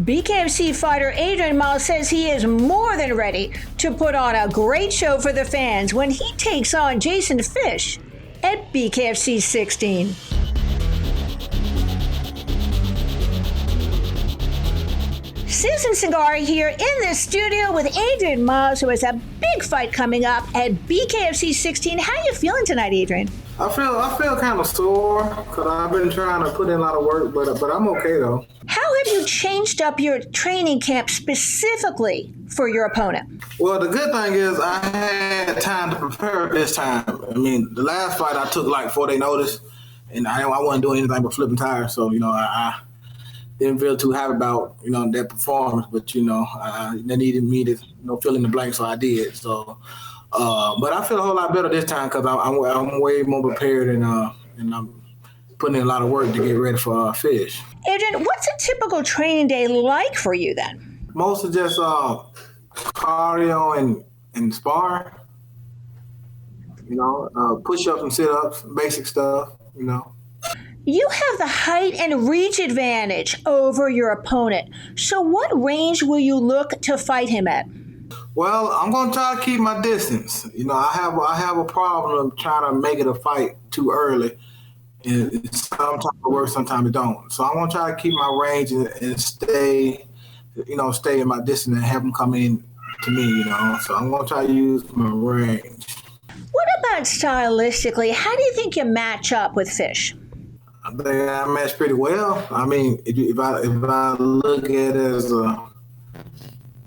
BKFC fighter Adrian Miles says he is more than ready to put on a great show for the fans when he takes on Jason Fish at BKFC 16. Susan Cingari here in the studio with Adrian Miles, who has a big fight coming up at BKFC 16. How are you feeling tonight, Adrian? I feel kind of sore because I've been trying to put in a lot of work, but I'm okay though. How have you changed up your training camp specifically for your opponent? Well, the good thing is I had time to prepare this time. I mean, the last fight I took like 4-day notice, and I wasn't doing anything but flipping tires, so I didn't feel too happy about that performance, but they needed me to fill in the blank, so I did. So. But I feel a whole lot better this time because I'm way more prepared and I'm putting in a lot of work to get ready for Fish. Adrian, what's a typical training day like for you then? Mostly just cardio and sparring. Push-ups and sit-ups, basic stuff. You have the height and reach advantage over your opponent. So what range will you look to fight him at? Well, I'm going to try to keep my distance. I have a problem trying to make it a fight too early. And sometimes it works, sometimes it don't. So I'm going to try to keep my range and stay in my distance and have them come in to me, So I'm going to try to use my range. What about stylistically? How do you think you match up with Fish? I think I match pretty well. I mean, if I look at it as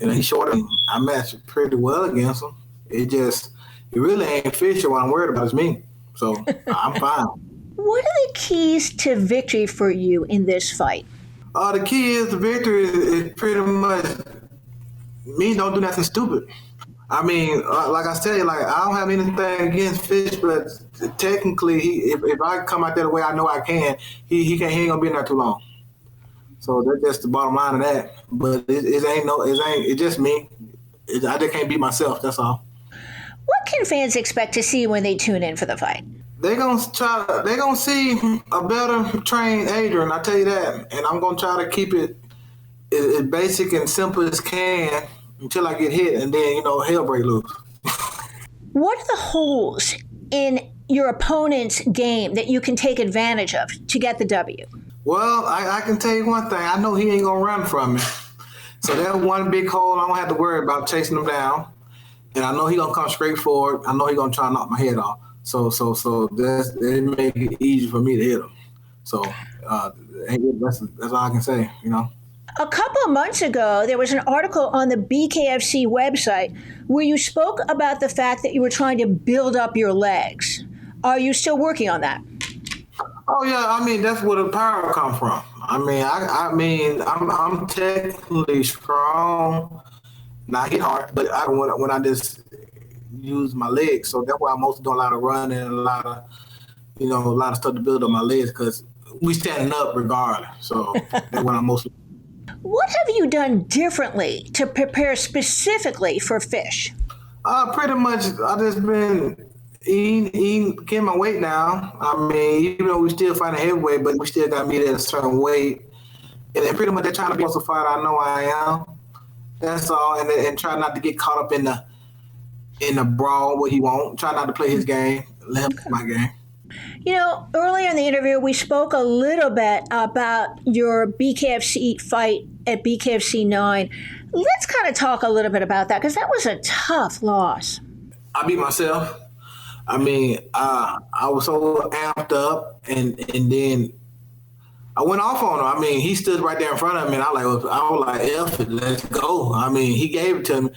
he's shorter. I match pretty well against him. It really ain't Fisher. What I'm worried about is me. So I'm fine. What are the keys to victory for you in this fight? The key is the victory is pretty much me don't do nothing stupid. I mean, like I said, I don't have anything against Fish, but technically, if I come out there the way I know I can, he ain't gonna be in there too long. So that's just the bottom line of that. But it's just me. I just can't be myself. That's all. What can fans expect to see when they tune in for the fight? They're gonna see a better trained Adrian. I tell you that. And I'm gonna try to keep it as basic and simple as can until I get hit, and then hell break loose. What are the holes in your opponent's game that you can take advantage of to get the W? Well, I can tell you one thing. I know he ain't going to run from me. So that's one big hole I don't have to worry about chasing him down. And I know he's going to come straight forward. I know he's going to try to knock my head off. So it make it easy for me to hit him. So that's all I can say, A couple of months ago, there was an article on the BKFC website where you spoke about the fact that you were trying to build up your legs. Are you still working on that? Oh yeah, I mean that's where the power come from. I'm technically strong, not hit hard, but when I just use my legs, so that's why I'm mostly doing a lot of running and a lot of stuff to build up my legs because we standing up regardless. So that's what I'm mostly. What have you done differently to prepare specifically for Fish? Pretty much, I just been eating, getting my weight down. I mean, even though we still fighting heavyweight, but we still got me at a certain weight. And then pretty much they're trying to be able to fight. I know I am. That's all. And try not to get caught up in the brawl, what he won't. Try not to play his game. Let him play my game. Earlier in the interview, we spoke a little bit about your BKFC fight at BKFC 9. Let's kind of talk a little bit about that because that was a tough loss. I beat myself. I mean, I was so amped up, and then I went off on him. I mean, he stood right there in front of me, and I was like, F it, let's go. I mean, he gave it to me.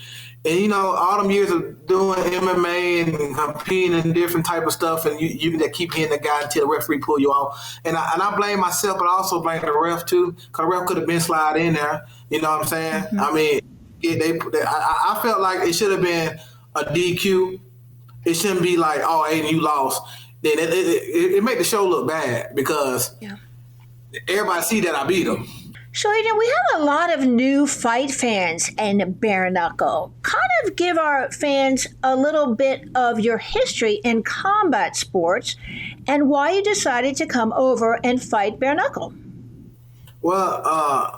And, all them years of doing MMA and competing in different type of stuff, and you can keep hitting the guy until the referee pull you off. And I blame myself, but I also blame the ref, too, because the ref could have been slide in there. You know what I'm saying? Mm-hmm. I mean, I felt like it should have been a DQ. It shouldn't be like, oh, Aiden, you lost. Then it made the show look bad because everybody see that I beat him. So, Adrian, we have a lot of new fight fans in bare knuckle. Kind of give our fans a little bit of your history in combat sports and why you decided to come over and fight bare knuckle. Well,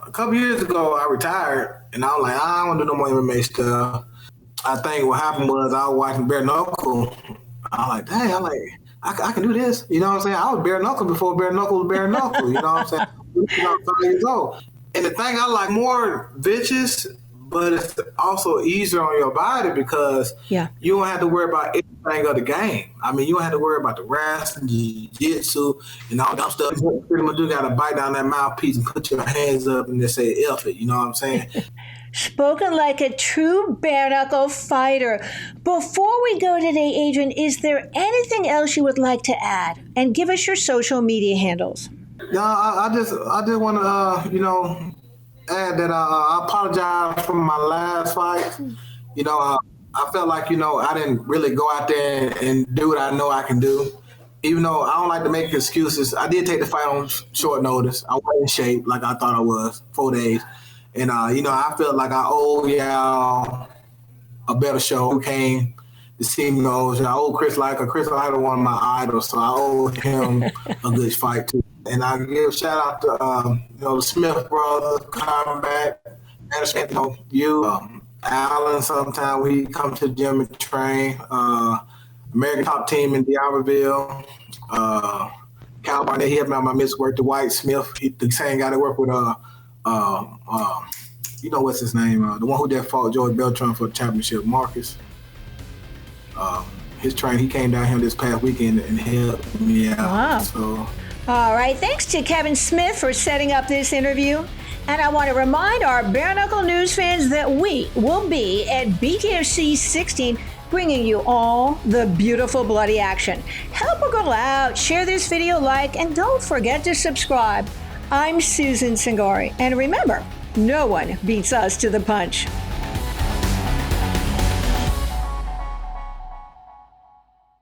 a couple years ago, I retired, and I was like, I don't want to do no more MMA stuff. I think what happened was I was watching Bare Knuckle. I was like, dang, I can do this. You know what I'm saying? I was Bare Knuckle before Bare Knuckle was Bare Knuckle. You know what I'm saying? I was 5 years old. And the thing I like more vicious, but it's also easier on your body because you don't have to worry about anything of the game. I mean, you don't have to worry about the wrestling, jiu-jitsu, and all that stuff. You pretty much do got to bite down that mouthpiece and put your hands up and just say, F it. You know what I'm saying? Spoken like a true bare knuckle fighter. Before we go today, Adrian, is there anything else you would like to add? And give us your social media handles. No, I just want to, add that I apologize for my last fight. I felt like, I didn't really go out there and do what I know I can do. Even though I don't like to make excuses, I did take the fight on short notice. I wasn't in shape like I thought I was, 4 days. And, I felt like I owe y'all a better show. Who came to see me? I owe Chris Liker. Chris Liker one of my idols, so I owe him a good fight, too. And I give a shout out to, the Smith brothers coming back. And, Alan, sometime we come to the gym and train. American Top Team in D'Iberville. Cal Barnett, he helped me out my miss work. Dwight Smith, the same guy that worked with what's his name? The one who that fought George Beltran for the championship, Marcus. His train, he came down here this past weekend and helped me out. Wow. So, all right. Thanks to Kevin Smith for setting up this interview. And I want to remind our Bare Knuckle News fans that we will be at BKFC 16 bringing you all the beautiful bloody action. Help a girl out, share this video, like, and don't forget to subscribe. I'm Susan Cingari, and remember, no one beats us to the punch.